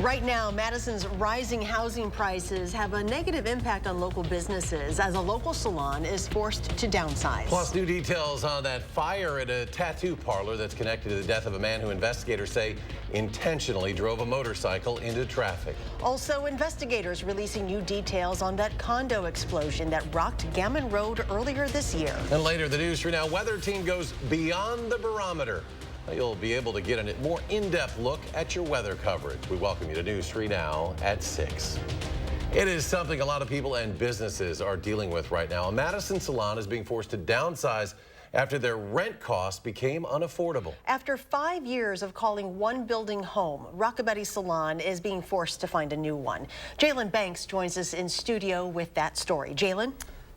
Right now, Madison's rising housing prices have a negative impact on local businesses as a local salon is forced to downsize. Plus, new details on that fire at a tattoo parlor that's connected to the death of a man who investigators say intentionally drove a motorcycle into traffic. Also, investigators releasing new details on that condo explosion that rocked Gammon Road earlier this year. And later, the News 3 Now weather team goes beyond the barometer. You'll be able to get a more in-depth look at your weather coverage. We welcome you to News 3 Now at 6. It is something a lot of people and businesses are dealing with right now. A Madison salon is being forced to downsize after their rent costs became unaffordable. After 5 years of calling one building home, Rockabilly Salon is being forced to find a new one. Jalen Banks joins us in studio with that story. Jalen?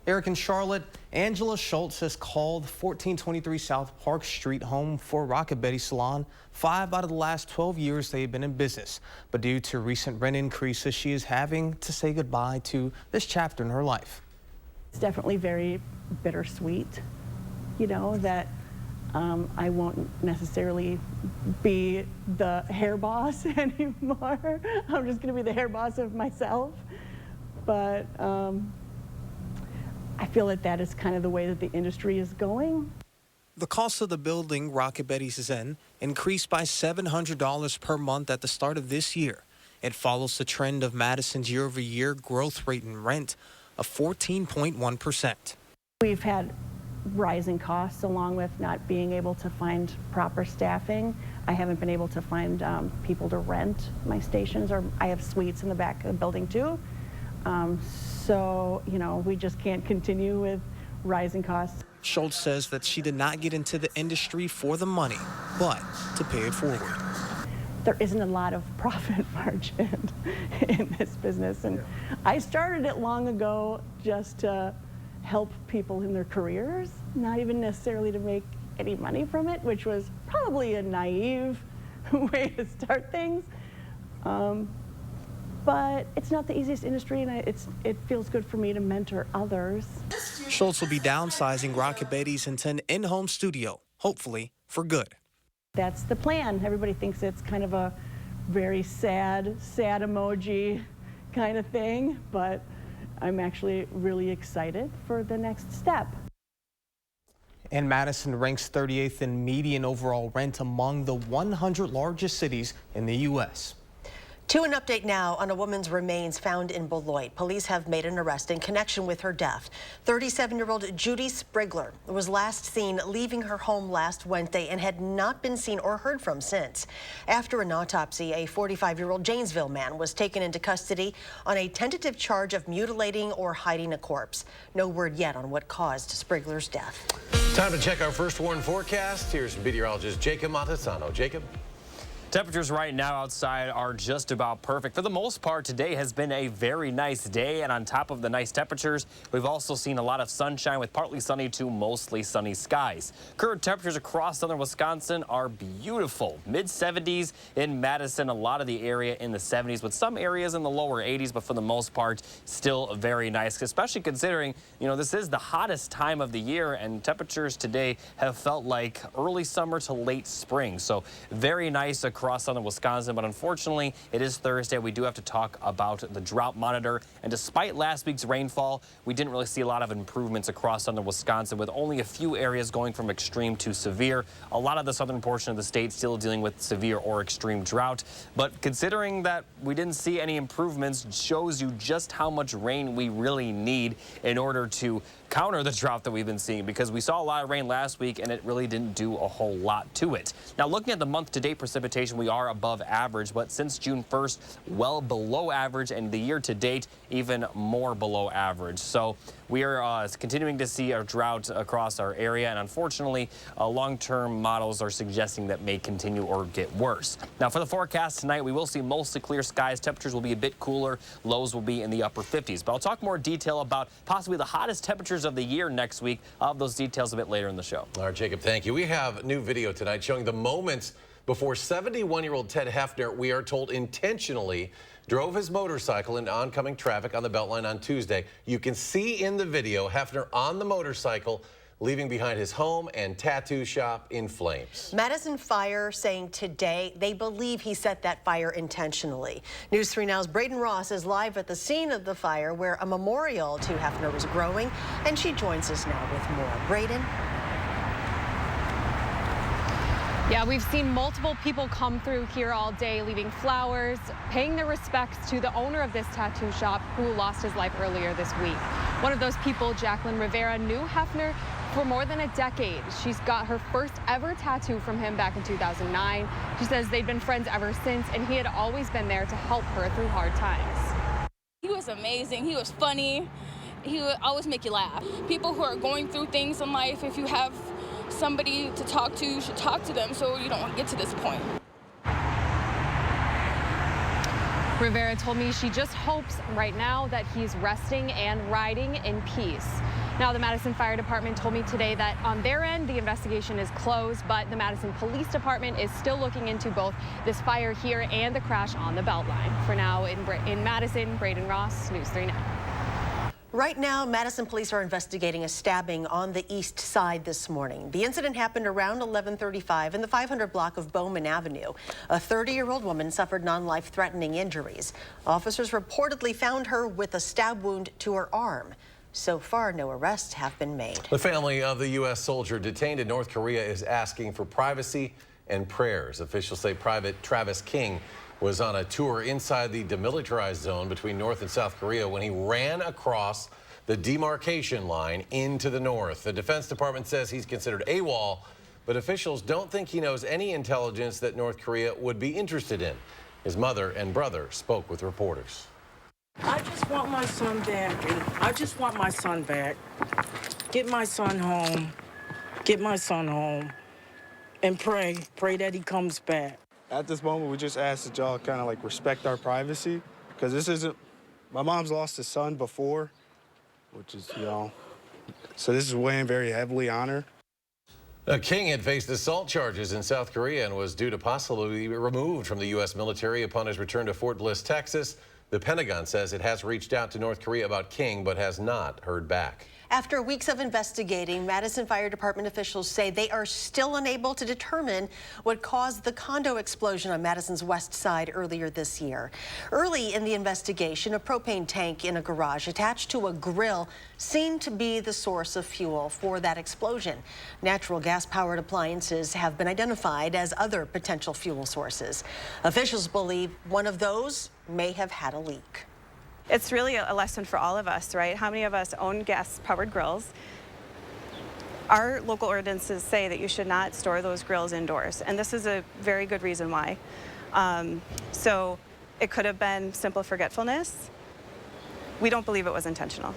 Eric and Charlotte, Angela Schultz has called 1423 South Park Street home for Rockabilly Salon. 5 out of the last 12 years they've been in business. But due to recent rent increases, she is having to say goodbye to this chapter in her life. It's definitely very bittersweet, you know, that I won't necessarily be the hair boss anymore. I'm just going to be the hair boss of myself. But I feel that is kind of the way that the industry is going. The cost of the building Rockabilly is in increased by $700 per month at the start of this year. It follows the trend of Madison's year-over-year growth rate in rent of 14.1%. We've had rising costs along with not being able to find proper staffing. I haven't been able to find people to rent my stations, or I have suites in the back of the building too. So, you know, we just can't continue with rising costs. Schultz says that she did not get into the industry for the money, but to pay it forward. There isn't a lot of profit margin in this business, and I started it long ago just to help people in their careers, not even necessarily to make any money from it, which was probably a naive way to start things. But it's not the easiest industry, and it feels good for me to mentor others. Schultz will be downsizing Rockabilly's into an in-home studio, hopefully for good. That's the plan. Everybody thinks it's kind of a very sad emoji kind of thing, but I'm actually really excited for the next step. And Madison ranks 38th in median overall rent among the 100 largest cities in the U.S. To an update now on a woman's remains found in Beloit. Police have made an arrest in connection with her death. 37-year-old Judy Sprigler was last seen leaving her home last Wednesday and had not been seen or heard from since. After an autopsy, a 45-year-old Janesville man was taken into custody on a tentative charge of mutilating or hiding a corpse. No word yet on what caused Sprigler's death. Time to check our first warn forecast. Here's meteorologist Jacob Madison. Jacob? Temperatures right now outside are just about perfect. For the most part, today has been a very nice day, and on top of the nice temperatures, we've also seen a lot of sunshine with partly sunny to mostly sunny skies. Current temperatures across southern Wisconsin are beautiful. Mid-70s in Madison, a lot of the area in the 70s, with some areas in the lower 80s, but for the most part, still very nice, especially considering, you know, this is the hottest time of the year, and temperatures today have felt like early summer to late spring. So very nice across southern Wisconsin, but unfortunately it is Thursday. We do have to talk about the drought monitor, and despite last week's rainfall, we didn't really see a lot of improvements across southern Wisconsin, with only a few areas going from extreme to severe. A lot of the southern portion of the state still dealing with severe or extreme drought, but considering that we didn't see any improvements shows you just how much rain we really need in order to counter the drought that we've been seeing, because we saw a lot of rain last week and it really didn't do a whole lot to it. Now, looking at the month-to-date precipitation, we are above average, but since June 1st, well below average, and the year-to-date, even more below average. So we are continuing to see a drought across our area, and unfortunately, long-term models are suggesting that may continue or get worse. Now, for the forecast tonight, we will see mostly clear skies. Temperatures will be a bit cooler. Lows will be in the upper 50s. But I'll talk more detail about possibly the hottest temperatures of the year next week. I'll have those details a bit later in the show. All right, Jacob, thank you. We have new video tonight showing the moments before 71-year-old Ted Hefner, we are told, intentionally drove his motorcycle into oncoming traffic on the Beltline on Tuesday. You can see in the video Hefner on the motorcycle leaving behind his home and tattoo shop in flames. Madison Fire saying today they believe he set that fire intentionally. News 3 Now's Braden Ross is live at the scene of the fire where a memorial to Hefner was growing, and she joins us now with more. Braden? Yeah, we've seen multiple people come through here all day, leaving flowers, paying their respects to the owner of this tattoo shop who lost his life earlier this week. One of those people, Jacqueline Rivera, knew Hefner for more than a decade. She's got her first ever tattoo from him back in 2009. She says they'd been friends ever since, and he had always been there to help her through hard times. He was amazing. He was funny. He would always make you laugh. People who are going through things in life, if you have somebody to talk to, you should talk to them so you don't get to this point. Rivera told me she just hopes right now that he's resting and riding in peace. Now, the Madison Fire Department told me today that on their end, the investigation is closed, but the Madison Police Department is still looking into both this fire here and the crash on the Beltline. For now, in Madison, Braden Ross, News 3 Now. Right now, Madison police are investigating a stabbing on the east side this morning. The incident happened around 11:35 in the 500 block of Bowman Avenue. A 30-year-old woman suffered non-life-threatening injuries. Officers reportedly found her with a stab wound to her arm. So far, no arrests have been made. The family of the U.S. soldier detained in North Korea is asking for privacy and prayers. Officials say Private Travis King was on a tour inside the demilitarized zone between North and South Korea when he ran across the demarcation line into the north. The Defense Department says he's considered AWOL, but officials don't think he knows any intelligence that North Korea would be interested in. His mother and brother spoke with reporters. I just want my son back. I just want my son back. Get my son home. Get my son home. And pray that he comes back. At this moment, we just ask that y'all kind of like respect our privacy, because this isn't, my mom's lost a son before, which is, you know, so this is weighing very heavily on her. King had faced assault charges in South Korea and was due to possibly be removed from the U.S. military upon his return to Fort Bliss, Texas. The Pentagon says it has reached out to North Korea about King, but has not heard back. After weeks of investigating, Madison Fire Department officials say they are still unable to determine what caused the condo explosion on Madison's west side earlier this year. Early in the investigation, a propane tank in a garage attached to a grill seemed to be the source of fuel for that explosion. Natural gas-powered appliances have been identified as other potential fuel sources. Officials believe one of those may have had a leak. It's really a lesson for all of us, right? How many of us own gas-powered grills? Our local ordinances say that you should not store those grills indoors, and this is a very good reason why. So it could have been simple forgetfulness. We don't believe it was intentional.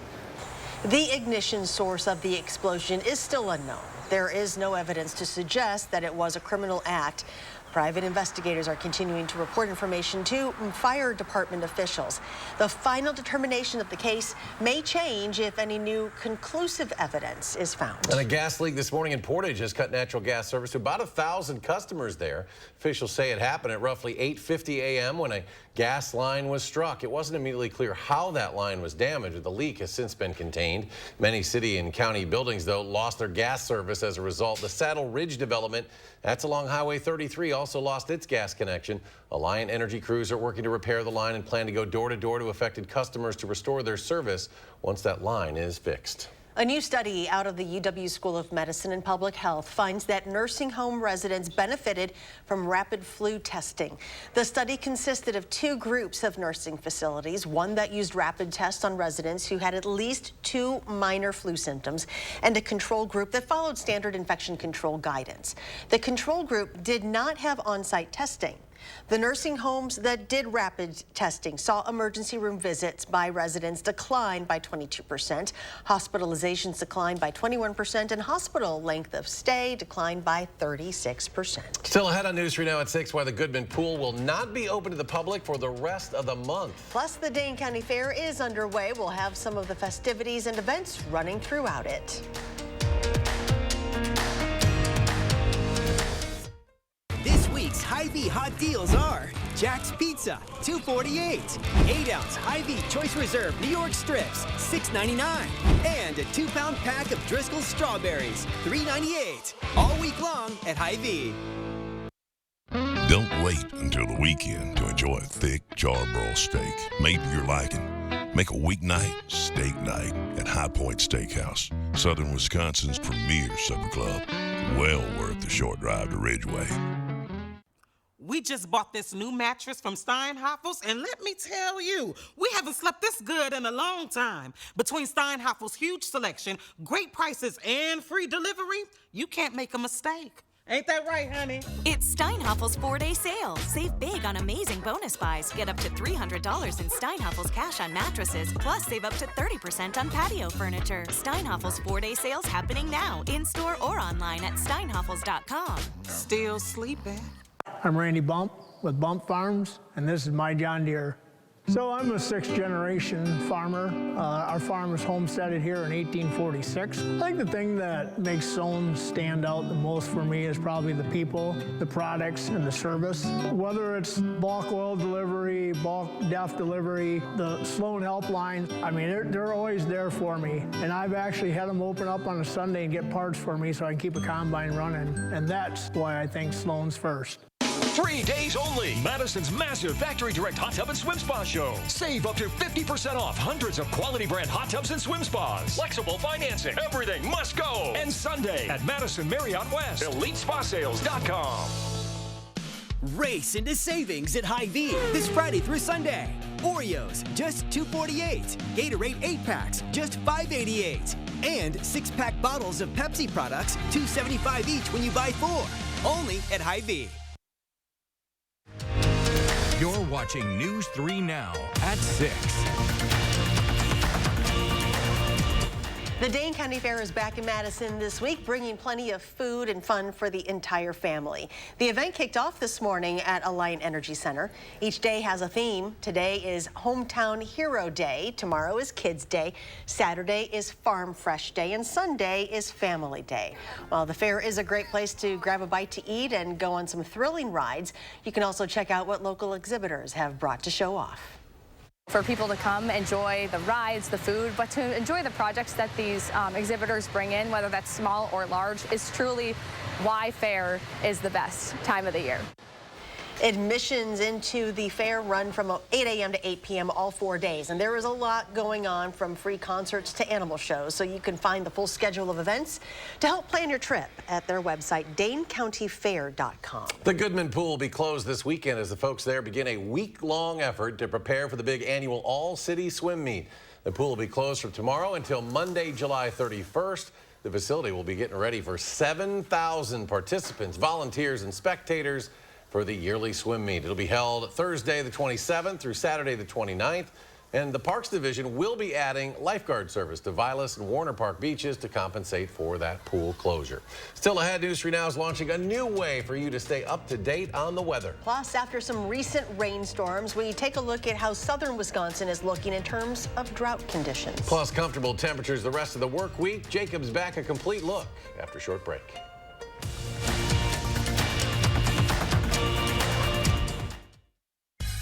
The ignition source of the explosion is still unknown. There is no evidence to suggest that it was a criminal act. Private investigators are continuing to report information to fire department officials. The final determination of the case may change if any new conclusive evidence is found. And a gas leak this morning in Portage has cut natural gas service to about 1,000 customers there. Officials say it happened at roughly 8:50 a.m. when a gas line was struck. It wasn't immediately clear how that line was damaged. The leak has since been contained. Many city and county buildings, though, lost their gas service as a result. The Saddle Ridge development, that's along Highway 33, also lost its gas connection. Alliant Energy crews are working to repair the line and plan to go door to door to affected customers to restore their service once that line is fixed. A new study out of the UW School of Medicine and Public Health finds that nursing home residents benefited from rapid flu testing. The study consisted of two groups of nursing facilities, one that used rapid tests on residents who had at least 2 minor flu symptoms, and a control group that followed standard infection control guidance. The control group did not have on-site testing. The nursing homes that did rapid testing saw emergency room visits by residents decline by 22%, hospitalizations declined by 21%, and hospital length of stay declined by 36%. Still ahead on News 3 Now at 6, why the Goodman Pool will not be open to the public for the rest of the month. Plus, the Dane County Fair is underway. We'll have some of the festivities and events running throughout it. This week's Hy-Vee hot deals are Jack's Pizza, $2.48. 8-ounce Hy-Vee Choice Reserve New York Strips, $6.99. And a 2-pound pack of Driscoll's Strawberries, $3.98. All week long at Hy-Vee. Don't wait until the weekend to enjoy a thick charbroiled steak made to your liking. Make a weeknight steak night at High Point Steakhouse, Southern Wisconsin's premier supper club. Well worth the short drive to Ridgeway. We just bought this new mattress from Steinhoffel's, and let me tell you, we haven't slept this good in a long time. Between Steinhoffel's huge selection, great prices, and free delivery, you can't make a mistake. Ain't that right, honey? It's Steinhoffel's 4-day sale. Save big on amazing bonus buys. Get up to $300 in Steinhoffel's cash on mattresses, plus save up to 30% on patio furniture. Steinhoffel's 4-day sales happening now, in-store or online at steinhoffels.com. Still sleeping. I'm Randy Bump with Bump Farms, and this is my John Deere. So I'm a 6th-generation farmer. Our farm was homesteaded here in 1846. I think the thing that makes Sloan stand out the most for me is probably the people, the products, and the service. Whether it's bulk oil delivery, bulk DEF delivery, the Sloan helpline, I mean, they're always there for me. And I've actually had them open up on a Sunday and get parts for me so I can keep a combine running. And that's why I think Sloan's first. 3 days only. Madison's massive Factory Direct Hot Tub and Swim Spa Show. Save up to 50% off hundreds of quality brand hot tubs and swim spas. Flexible financing. Everything must go. And Sunday at Madison Marriott West. EliteSpaSales.com. Race into savings at Hy-Vee this Friday through Sunday. Oreos, just $2.48. Gatorade 8-packs, just $5.88. And 6-pack bottles of Pepsi products, $2.75 each when you buy 4. Only at Hy-Vee. You're watching News 3 Now at 6. The Dane County Fair is back in Madison this week, bringing plenty of food and fun for the entire family. The event kicked off this morning at Alliant Energy Center. Each day has a theme. Today is Hometown Hero Day. Tomorrow is Kids Day. Saturday is Farm Fresh Day. And Sunday is Family Day. While the fair is a great place to grab a bite to eat and go on some thrilling rides, you can also check out what local exhibitors have brought to show off. For people to come enjoy the rides, the food, but to enjoy the projects that these exhibitors bring in, whether that's small or large, is truly why fair is the best time of the year. Admissions into the fair run from 8 a.m. to 8 p.m. all 4 days, and there is a lot going on, from free concerts to animal shows, so you can find the full schedule of events to help plan your trip at their website, DaneCountyFair.com. The Goodman Pool will be closed this weekend as the folks there begin a week-long effort to prepare for the big annual all-city swim meet. The pool will be closed from tomorrow until Monday, July 31st. The facility will be getting ready for 7,000 participants, volunteers, and spectators for the yearly swim meet. It'll be held Thursday the 27th through Saturday the 29th, and the Parks Division will be adding lifeguard service to Vilas and Warner Park beaches to compensate for that pool closure. Still ahead, News 3 Now is launching a new way for you to stay up to date on the weather. Plus, after some recent rainstorms, we take a look at how southern Wisconsin is looking in terms of drought conditions. Plus, comfortable temperatures the rest of the work week. Jacob's back, a complete look after a short break.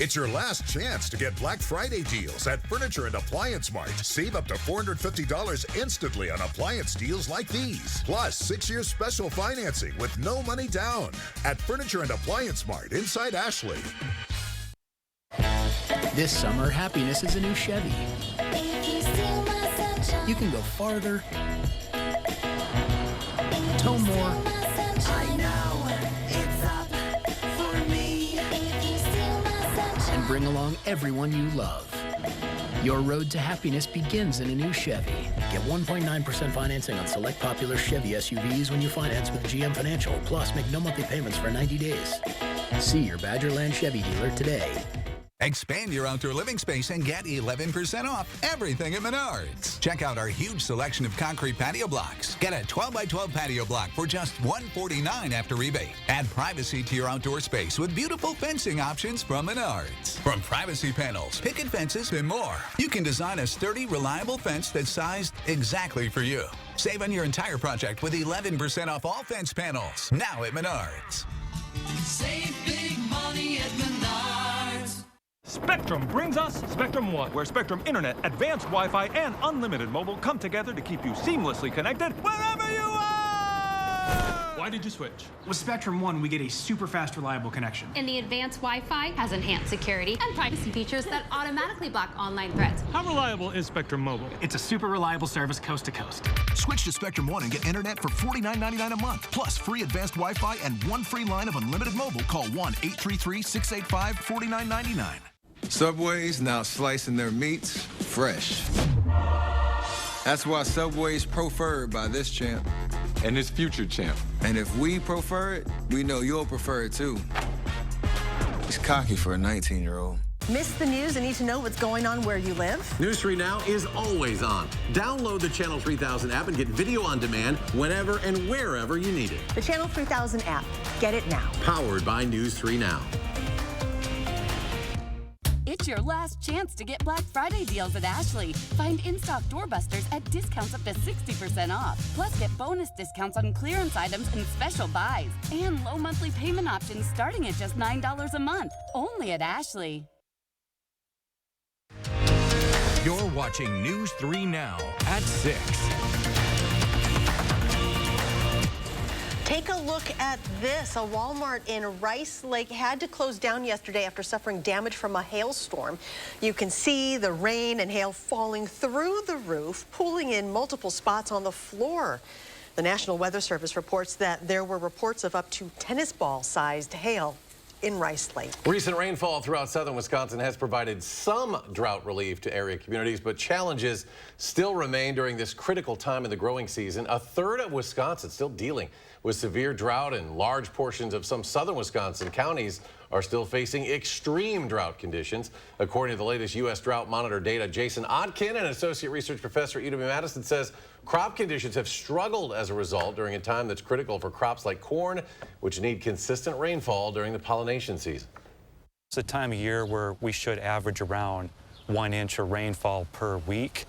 It's your last chance to get Black Friday deals at Furniture and Appliance Mart. Save up to $450 instantly on appliance deals like these. Plus, 6-year special financing with no money down at Furniture and Appliance Mart inside Ashley. This summer, happiness is a new Chevy. You can go farther, tow more, and bring along everyone you love. Your road to happiness begins in a new Chevy. Get 1.9% financing on select popular Chevy SUVs when you finance with GM Financial. Plus, make no monthly payments for 90 days. See your Badgerland Chevy dealer today. Expand your outdoor living space and get 11% off everything at Menards. Check out our huge selection of concrete patio blocks. Get a 12x12 patio block for just $149 after rebate. Add privacy to your outdoor space with beautiful fencing options from Menards. From privacy panels, picket fences, and more, you can design a sturdy, reliable fence that's sized exactly for you. Save on your entire project with 11% off all fence panels. Now at Menards. Save big money at Menards. Spectrum brings us Spectrum One, where Spectrum Internet, advanced Wi-Fi, and unlimited mobile come together to keep you seamlessly connected wherever you are! Why did you switch? With Spectrum One, we get a super fast, reliable connection. And the advanced Wi-Fi has enhanced security and privacy features that automatically block online threats. How reliable is Spectrum Mobile? It's a super reliable service coast to coast. Switch to Spectrum One and get internet for $49.99 a month, plus free advanced Wi-Fi and one free line of unlimited mobile. Call 1-833-685-4999. Subway's now slicing their meats fresh. That's why Subway's preferred by this champ. And this future champ. And if we prefer it, we know you'll prefer it too. He's cocky for a 19-year-old. Miss the news and need to know what's going on where you live? News 3 Now is always on. Download the Channel 3000 app and get video on demand whenever and wherever you need it. The Channel 3000 app. Get it now. Powered by News 3 Now. It's your last chance to get Black Friday deals at Ashley. Find in-stock doorbusters at discounts up to 60% off. Plus, get bonus discounts on clearance items and special buys. And low monthly payment options starting at just $9 a month. Only at Ashley. You're watching News 3 Now at 6. Take a look at this. A Walmart in Rice Lake had to close down yesterday after suffering damage from a hailstorm. You can see the rain and hail falling through the roof, pooling in multiple spots on the floor. The National Weather Service reports that there were reports of up to tennis ball-sized hail in Rice Lake. Recent rainfall throughout southern Wisconsin has provided some drought relief to area communities, but challenges still remain during this critical time in the growing season. A third of Wisconsin still dealing with severe drought, and large portions of some southern Wisconsin counties are still facing extreme drought conditions. According to the latest U.S. Drought Monitor data, Jason Odkin, an associate research professor at UW-Madison, says crop conditions have struggled as a result during a time that's critical for crops like corn, which need consistent rainfall during the pollination season. It's a time of year where we should average around 1 inch of rainfall per week,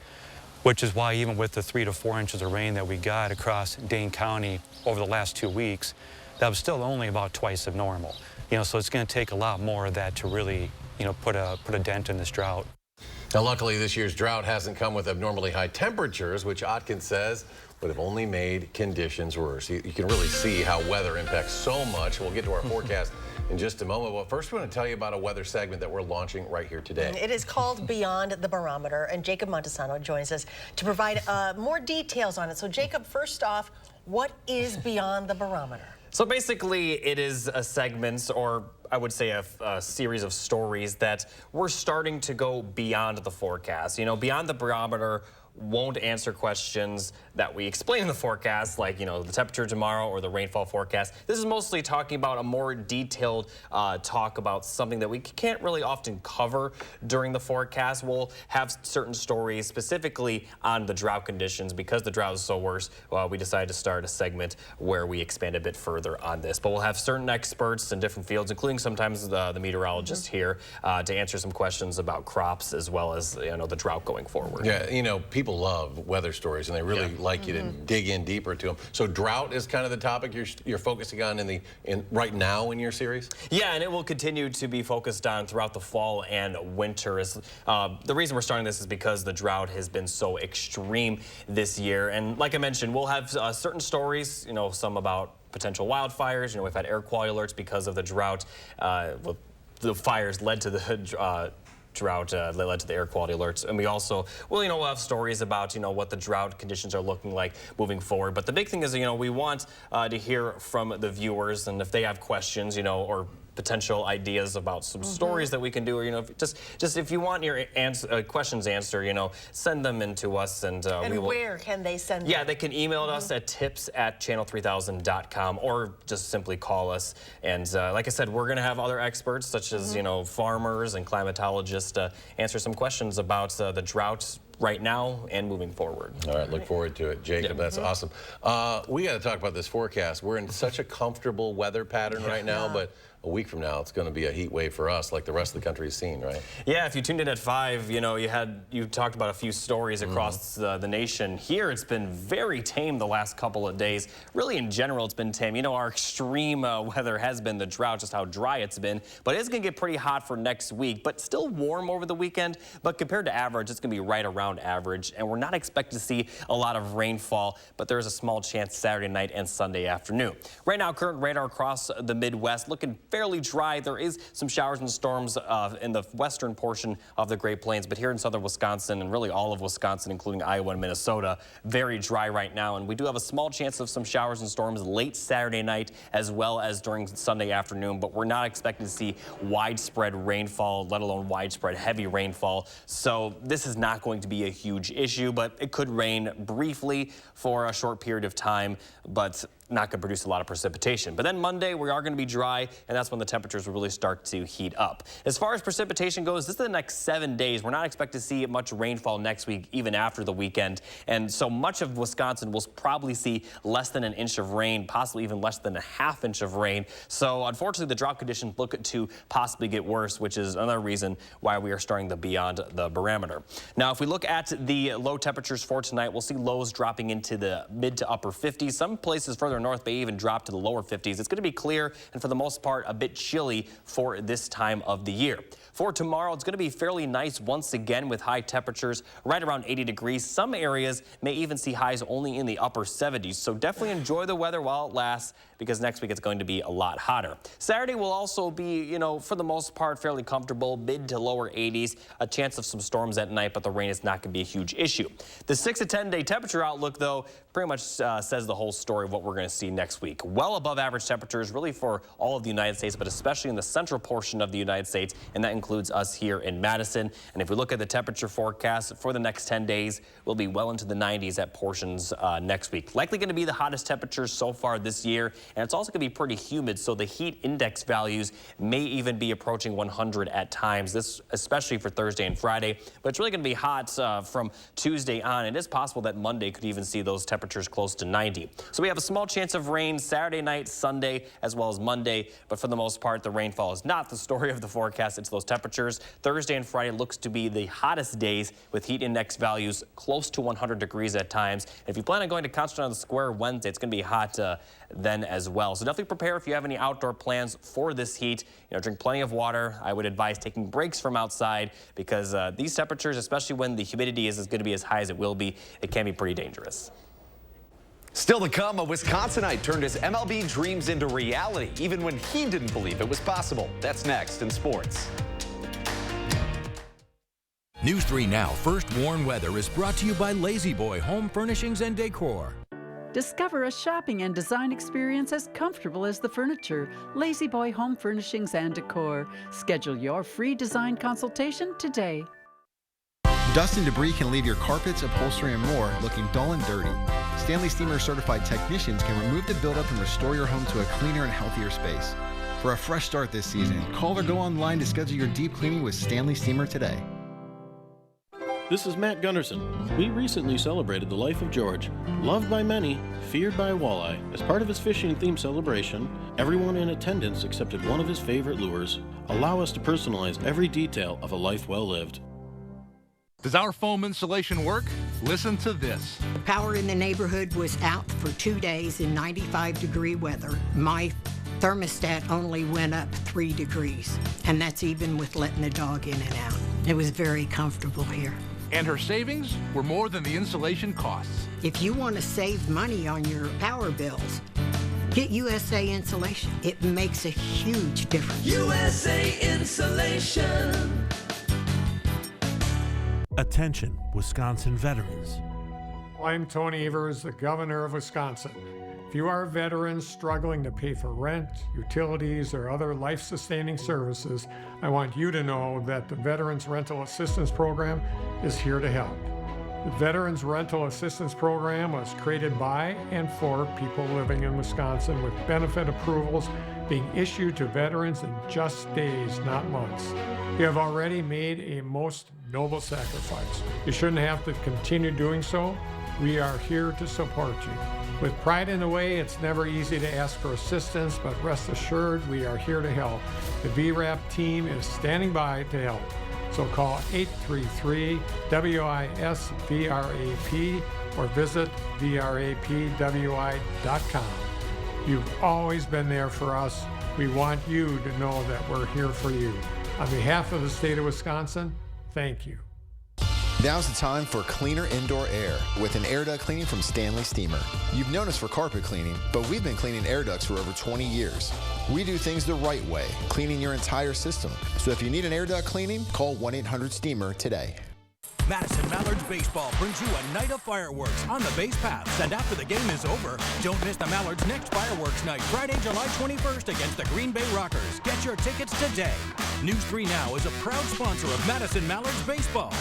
which is why even with the 3 to 4 inches of rain that we got across Dane County over the last 2 weeks, that was still only about twice of normal. So it's going to take a lot more of that to really, put a dent in this drought. Now, luckily, this year's drought hasn't come with abnormally high temperatures, which Atkins says would have only made conditions worse. You can really see how weather impacts so much. We'll get to our forecast in just a moment. But first, we want to tell you about a weather segment that we're launching right here today. It is called Beyond the Barometer, and Jacob Montesano joins us to provide more details on it. So, Jacob, first off, what is Beyond the Barometer? So basically, it is a segment, or I would say a series of stories that we're starting to go beyond the forecast. Beyond the barometer won't answer questions that we explain in the forecast, like, the temperature tomorrow or the rainfall forecast. This is mostly talking about a more detailed talk about something that we can't really often cover during the forecast. We'll have certain stories specifically on the drought conditions. Because the drought is so worse, we decided to start a segment where we expand a bit further on this. But we'll have certain experts in different fields, including sometimes the meteorologist here, to answer some questions about crops as well as, the drought going forward. Yeah, people love weather stories, and they really like you to dig in deeper to them. So drought is kind of the topic you're focusing on right now in your series? Yeah, and it will continue to be focused on throughout the fall and winter. The reason we're starting this is because the drought has been so extreme this year. And like I mentioned, we'll have certain stories, some about potential wildfires. We've had air quality alerts because of the drought. The fires led to the drought that led to the air quality alerts. And we also, we'll have stories about, what the drought conditions are looking like moving forward. But the big thing is, we want to hear from the viewers, and if they have questions, or potential ideas about some stories that we can do, or just if you want your questions answered, send them in to us, and we will. Where can they send them? Yeah, they can email us at tips@channel3000.com, or just simply call us. And like I said, we're going to have other experts such as farmers and climatologists answer some questions about the drought right now and moving forward. All right, look forward to it. Jacob, that's awesome. We got to talk about this forecast. We're in such a comfortable weather pattern right now, but a week from now, it's going to be a heat wave for us like the rest of the country has seen, right? Yeah, if you tuned in at 5, you know, you talked about a few stories across the nation. Here, it's been very tame the last couple of days. Really, in general, it's been tame. You know, our extreme weather has been the drought, just how dry it's been. But it's going to get pretty hot for next week, but still warm over the weekend. But compared to average, it's going to be right around average. And we're not expecting to see a lot of rainfall, but there is a small chance Saturday night and Sunday afternoon. Right now, current radar across the Midwest looking fairly dry. There is some showers and storms in the western portion of the Great Plains, but here in southern Wisconsin and really all of Wisconsin, including Iowa and Minnesota, very dry right now. And we do have a small chance of some showers and storms late Saturday night as well as during Sunday afternoon, but we're not expecting to see widespread rainfall, let alone widespread heavy rainfall. So this is not going to be a huge issue, but it could rain briefly for a short period of time, but not going to produce a lot of precipitation. But then Monday, we are going to be dry, and that's when the temperatures will really start to heat up. As far as precipitation goes, this is the next 7 days. We're not expecting to see much rainfall next week, even after the weekend. And so much of Wisconsin will probably see less than an inch of rain, possibly even less than a ½ inch of rain. So unfortunately, the drought conditions look to possibly get worse, which is another reason why we are starting the beyond the barometer. Now, if we look at the low temperatures for tonight, we'll see lows dropping into the mid to upper 50s. Some places further north may even drop to the lower 50s. It's going to be clear and for the most part a bit chilly for this time of the year. For tomorrow, it's going to be fairly nice once again with high temperatures right around 80 degrees. Some areas may even see highs only in the upper 70s. So definitely enjoy the weather while it lasts, because next week it's going to be a lot hotter. Saturday will also be, you know, for the most part fairly comfortable, mid to lower 80s. A chance of some storms at night, but the rain is not going to be a huge issue. The 6 to 10 day temperature outlook, though, pretty much says the whole story of what we're going to see next week. Well above average temperatures really for all of the United States, but especially in the central portion of the United States, and that includes us here in Madison. And if we look at the temperature forecast for the next 10 days, we'll be well into the 90s at portions next week. Likely going to be the hottest temperatures so far this year, and it's also going to be pretty humid, so the heat index values may even be approaching 100 at times, this especially for Thursday and Friday. But it's really going to be hot from Tuesday on. It is possible that Monday could even see those temperatures close to 90. So we have a small chance of rain Saturday night, Sunday, as well as Monday, but for the most part, the rainfall is not the story of the forecast. It's those temperatures. Thursday and Friday looks to be the hottest days with heat index values close to 100 degrees at times. And if you plan on going to Concert on the Square Wednesday, it's going to be hot then as well. So definitely prepare if you have any outdoor plans for this heat. You know, drink plenty of water. I would advise taking breaks from outside, because these temperatures, especially when the humidity is going to be as high as it will be, it can be pretty dangerous. Still to come, a Wisconsinite turned his MLB dreams into reality, even when he didn't believe it was possible. That's next in sports. News 3 Now First Warn Weather is brought to you by Lazy Boy Home Furnishings and Decor. Discover a shopping and design experience as comfortable as the furniture. Lazy Boy Home Furnishings and Decor. Schedule your free design consultation today. Dust and debris can leave your carpets, upholstery, and more looking dull and dirty. Stanley Steamer certified technicians can remove the buildup and restore your home to a cleaner and healthier space. For a fresh start this season, call or go online to schedule your deep cleaning with Stanley Steamer today. This is Matt Gunderson. We recently celebrated the life of George, loved by many, feared by walleye. As part of his fishing-themed celebration, everyone in attendance accepted one of his favorite lures. Allow us to personalize every detail of a life well lived. Does our foam insulation work? Listen to this. Power in the neighborhood was out for 2 days in 95-degree weather. My thermostat only went up 3 degrees, and that's even with letting the dog in and out. It was very comfortable here. And her savings were more than the insulation costs. If you want to save money on your power bills, get USA Insulation. It makes a huge difference. USA Insulation. Attention, Wisconsin veterans. I'm Tony Evers, the governor of Wisconsin. If you are a veteran struggling to pay for rent, utilities, or other life-sustaining services, I want you to know that the Veterans Rental Assistance Program is here to help. The Veterans Rental Assistance Program was created by and for people living in Wisconsin, with benefit approvals being issued to veterans in just days, not months. You have already made a most noble sacrifice. You shouldn't have to continue doing so. We are here to support you. With pride in the way, it's never easy to ask for assistance, but rest assured we are here to help. The VRAP team is standing by to help. So call 833-WISC-VRAP or visit vrapwi.com. You've always been there for us. We want you to know that we're here for you. On behalf of the state of Wisconsin, thank you. Now's the time for cleaner indoor air with an air duct cleaning from Stanley Steamer. You've known us for carpet cleaning, but we've been cleaning air ducts for over 20 years. We do things the right way, cleaning your entire system. So if you need an air duct cleaning, call 1-800-STEAMER today. Madison Mallards Baseball brings you a night of fireworks on the base paths, and after the game is over, don't miss the Mallards' next fireworks night, Friday, July 21st against the Green Bay Rockers. Get your tickets today. News 3 Now is a proud sponsor of Madison Mallards Baseball.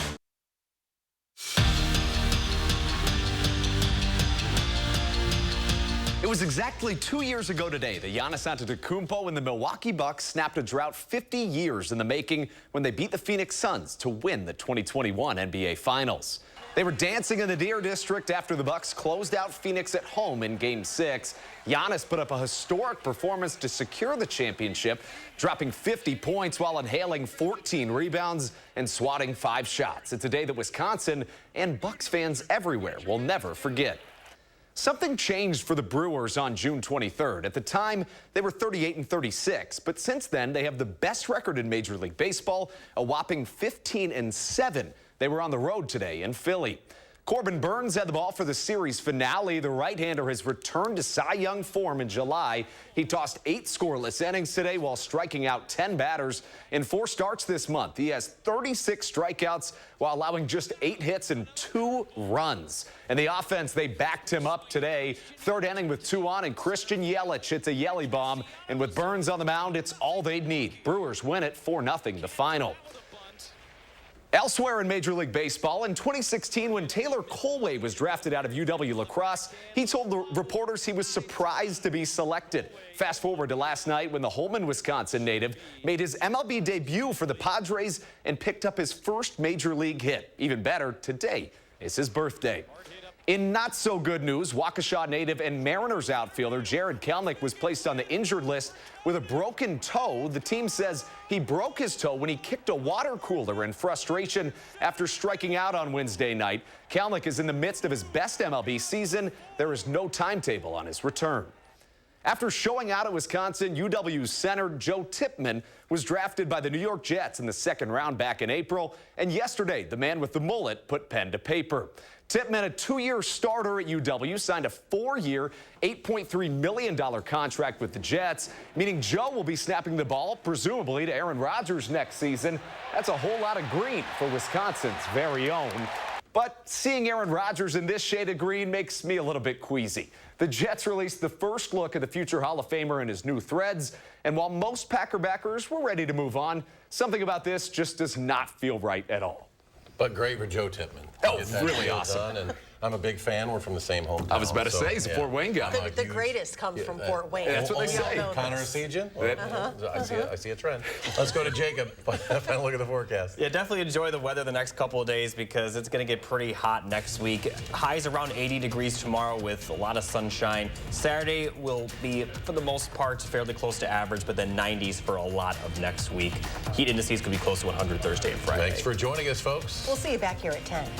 It was exactly 2 years ago today that Giannis Antetokounmpo and the Milwaukee Bucks snapped a drought 50 years in the making when they beat the Phoenix Suns to win the 2021 NBA Finals. They were dancing in the Deer District after the Bucks closed out Phoenix at home in Game 6. Giannis put up a historic performance to secure the championship, dropping 50 points while inhaling 14 rebounds and swatting 5 shots. It's a day that Wisconsin and Bucks fans everywhere will never forget. Something changed for the Brewers on June 23rd. At the time, they were 38-36, but since then, they have the best record in Major League Baseball, a whopping 15-7. They were on the road today in Philly. Corbin Burns had the ball for the series finale. The right-hander has returned to Cy Young form in July. He tossed 8 scoreless innings today while striking out 10 batters in 4 starts this month. He has 36 strikeouts while allowing just 8 hits and 2 runs. And the offense, they backed him up today. 3rd inning with 2 on, and Christian Yelich hits a Yelly bomb. And with Burns on the mound, it's all they'd need. Brewers win it 4-0 the final. Elsewhere in Major League Baseball, in 2016, when Taylor Colway was drafted out of UW La Crosse, he told the reporters he was surprised to be selected. Fast forward to last night when the Holman, Wisconsin native made his MLB debut for the Padres and picked up his first Major League hit. Even better, today is his birthday. In not so good news, Waukesha native and Mariners outfielder Jared Kelenic was placed on the injured list with a broken toe. The team says he broke his toe when he kicked a water cooler in frustration after striking out on Wednesday night. Kelenic is in the midst of his best MLB season. There is no timetable on his return. After showing out at Wisconsin, UW center Joe Tippmann was drafted by the New York Jets in the 2nd round back in April. And yesterday, the man with the mullet put pen to paper. Tippmann, a 2-year starter at UW, signed a 4-year, $8.3 million contract with the Jets, meaning Joe will be snapping the ball, presumably to Aaron Rodgers next season. That's a whole lot of green for Wisconsin's very own. But seeing Aaron Rodgers in this shade of green makes me a little bit queasy. The Jets released the first look at the future Hall of Famer in his new threads, and while most Packer backers were ready to move on, something about this just does not feel right at all. But great for Joe Tippmann. Oh, really awesome. And I'm a big fan. We're from the same hometown. I was about to say, he's a Fort Wayne guy. The greatest comes from Fort Wayne. That's what they say. Connor Esigian? I see a trend. Let's go to Jacob. Final look at the forecast. Yeah, definitely enjoy the weather the next couple of days because it's going to get pretty hot next week. Highs around 80 degrees tomorrow with a lot of sunshine. Saturday will be, for the most part, fairly close to average, but then 90s for a lot of next week. Heat indices could be close to 100 Thursday and Friday. Thanks for joining us, folks. We'll see you back here at 10.